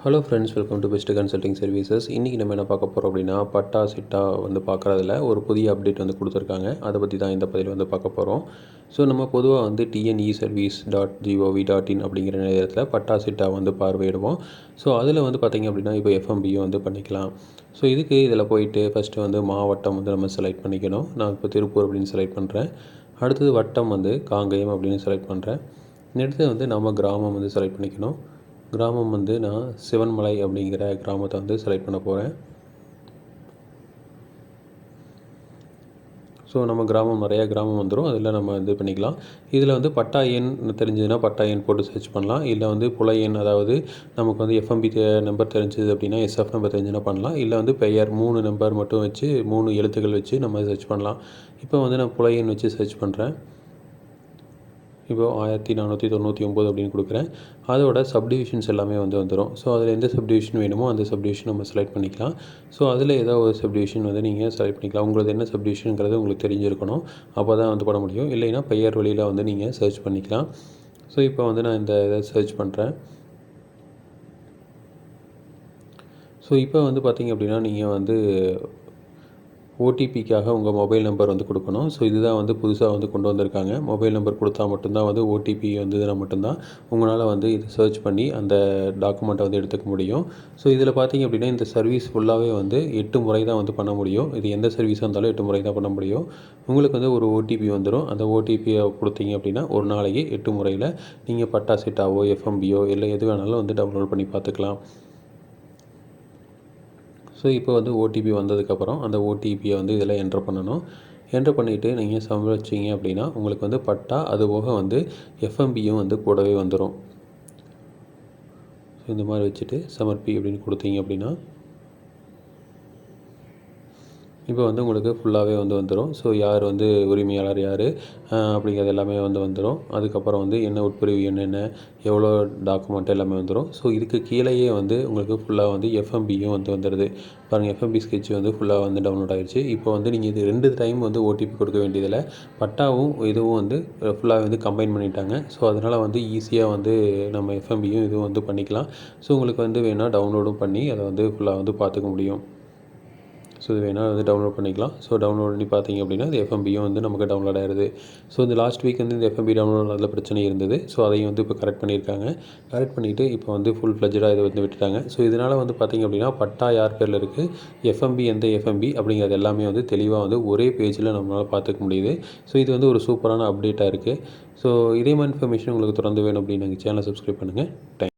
Hello friends, welcome to best consulting services. இன்றைக்கி நம்ம என்ன பார்க்க போகிறோம் அப்படின்னா, பட்டா சிட்டா வந்து பார்க்குறதுல ஒரு புதிய அப்டேட் வந்து கொடுத்துருக்காங்க. அதை பற்றி தான் இந்த பதிவில் வந்து பார்க்க போகிறோம். ஸோ நம்ம பொதுவாக வந்து tnEservice.gov.in அப்படிங்கிற நேரத்தில் பட்டா சிட்டா வந்து பார்வையிடுவோம். ஸோ அதில் வந்து பார்த்திங்க அப்படின்னா இப்போ எஃப்எம்பியும் வந்து பண்ணிக்கலாம். ஸோ இதில் போயிட்டு ஃபஸ்ட்டு வந்து மாவட்டம் வந்து நம்ம செலக்ட் பண்ணிக்கணும். நான் இப்போ திருப்பூர் அப்படின்னு செலக்ட் பண்ணுறேன். அடுத்தது வட்டம் வந்து காங்கேயம் அப்படின்னு செலக்ட் பண்ணுறேன். அடுத்து வந்து நம்ம கிராமம் வந்து செலக்ட் பண்ணிக்கணும். கிராமம் வந்து நான் சிவன்மலை அப்படிங்கிற கிராமத்தை வந்து செலக்ட் பண்ண போகிறேன். ஸோ நம்ம கிராமம் நிறையா கிராமம் வந்துடும். அதில் நம்ம இது பண்ணிக்கலாம். இதில் வந்து பட்டா எண் தெரிஞ்சதுன்னா பட்டா எண் போட்டு சர்ச் பண்ணலாம். இல்லை வந்து புல எண், அதாவது நமக்கு வந்து எஃப்எம்பி நம்பர் தெரிஞ்சது அப்படின்னா எஸ்எஃப் நம்பர் தெரிஞ்சுன்னா பண்ணலாம். இல்லை வந்து பெயர் 3 நம்பர் மட்டும் வச்சு 3 எழுத்துக்கள் வச்சு நம்ம சர்ச் பண்ணலாம். இப்போ வந்து நான் புல எண் வச்சு சர்ச் பண்ணுறேன். இப்போ 1499 அப்படின்னு கொடுக்குறேன். அதோட சப்டிவிஷன்ஸ் எல்லாமே வந்து வந்துடும். ஸோ அதில் எந்த சப்டிவிஷன் வேணுமோ அந்த சப்டிவிஷன் நம்ம செலக்ட் பண்ணிக்கலாம். ஸோ அதில் ஏதோ ஒரு சப்டிவிஷன் வந்து நீங்கள் செலக்ட் பண்ணிக்கலாம். உங்களுக்கு என்ன சப்டிவிஷனுங்கிறது உங்களுக்கு தெரிஞ்சிருக்கணும். அப்போ தான் வந்து பண்ண முடியும். இல்லைன்னா பெயர் வழியில் வந்து நீங்கள் சர்ச் பண்ணிக்கலாம். ஸோ இப்போ வந்து நான் இந்த இதை சர்ச் பண்ணுறேன். ஸோ இப்போ வந்து பார்த்திங்க அப்படின்னா நீங்கள் வந்து ஓடிபிக்காக உங்கள் மொபைல் நம்பர் வந்து கொடுக்கணும். ஸோ இதுதான் வந்து புதுசாக வந்து கொண்டு வந்திருக்காங்க. மொபைல் நம்பர் கொடுத்தா மட்டும்தான் வந்து ஓடிபி வந்ததுன்னா மட்டும்தான் உங்களால் வந்து இது சர்ச் பண்ணி அந்த டாக்குமெண்ட்டை வந்து எடுத்துக்க முடியும். ஸோ இதில் பார்த்திங்க அப்படின்னா இந்த சர்வீஸ் ஃபுல்லாகவே வந்து 8 முறை தான் வந்து பண்ண முடியும். இது எந்த சர்வீஸாக இருந்தாலும் 8 முறை தான் பண்ண முடியும். உங்களுக்கு வந்து ஒரு ஓடிபி வந்துடும். அந்த ஓடிபியை கொடுத்தீங்க அப்படின்னா ஒரு நாளைக்கு 8 முறையில் நீங்கள் பட்டா சிட்டாவோ எஃப்எம்பியோ இல்லை எது வேணாலும் வந்து டவுன்லோட் பண்ணி பார்த்துக்கலாம். ஸோ இப்போ வந்து ஓடிபி வந்ததுக்கப்புறம் அந்த ஓடிபியை வந்து இதில் என்ட்ரு பண்ணணும். என்ட்ரு பண்ணிவிட்டு நீங்கள் சம்பாதிச்சிங்க அப்படின்னா உங்களுக்கு வந்து பட்டா அதுபோக வந்து எஃப்எம்பியும் வந்து கூடவே வந்துடும். ஸோ இந்த மாதிரி வச்சுட்டு சமர்ப்பி அப்படின்னு கொடுத்தீங்க அப்படின்னா இப்போ வந்து உங்களுக்கு ஃபுல்லாகவே வந்து வந்துடும். ஸோ யார் வந்து உரிமையாளர் யார் அப்படிங்கிறது எல்லாமே வந்து வந்துடும். அதுக்கப்புறம் வந்து என்ன உட்பிரிவு என்னென்ன எவ்வளோ டாக்குமெண்ட் எல்லாமே வந்துடும். ஸோ இதுக்கு கீழேயே வந்து உங்களுக்கு ஃபுல்லாக வந்து எஃப்எம்பியும் வந்து வந்துடுது. பாருங்கள், எஃப்எம்பி ஸ்கெட்ச் வந்து ஃபுல்லாக வந்து டவுன்லோட் ஆகிடுச்சு. இப்போ வந்து நீங்கள் இது 2 டைம் வந்து ஓடிபி கொடுக்க வேண்டியதில் பட்டாவும் இதுவும் வந்து ஃபுல்லாக வந்து கம்பைன் பண்ணிட்டாங்க. ஸோ அதனால் வந்து ஈஸியாக வந்து நம்ம எஃப்எம்பியும் இதுவும் வந்து பண்ணிக்கலாம். ஸோ உங்களுக்கு வந்து வேணால் டவுன்லோடும் பண்ணி அதை வந்து ஃபுல்லாக வந்து பார்த்துக்க முடியும். ஸோ இது வேணால் வந்து டவுன்லோட் பண்ணிக்கலாம். ஸோ டவுன்லோட் பண்ணி பார்த்தீங்க அப்படின்னா இது எஃப்எம்பியும் வந்து நமக்கு டவுன்லோட் ஆகிடுது. ஸோ இந்த லாஸ்ட் வீக் வந்து இந்த எஃப்எம்பி டவுன்லோட் ஆகிறதுல பிரச்சனை இருந்தது. ஸோ அதையும் வந்து இப்போ கரெக்ட் பண்ணியிருக்காங்க. கரெக்ட் பண்ணிவிட்டு இப்போ வந்து ஃபுல் ஃப்ளெஜ்டாக இதை வந்து விட்டுட்டாங்க. ஸோ இதனால் வந்து பார்த்திங்க அப்படின்னா பட்டா யார் பேரில் இருக்குது, எஃப்எம்பி எந்த எஃப்எம்பி அப்படிங்கிறது எல்லாமே வந்து தெளிவாக வந்து ஒரே பேஜில் நம்மளால் பார்த்துக்க முடியுது. ஸோ இது வந்து ஒரு சூப்பரான அப்டேட்டாக இருக்குது. ஸோ இதே மாதிரி இன்ஃபர்மேஷன் உங்களுக்கு தொடர்ந்து வேணும் அப்படின்னு எங்கள் சேனலை சப்ஸ்கிரைப் பண்ணுங்கள். தேங்க்ஸ்.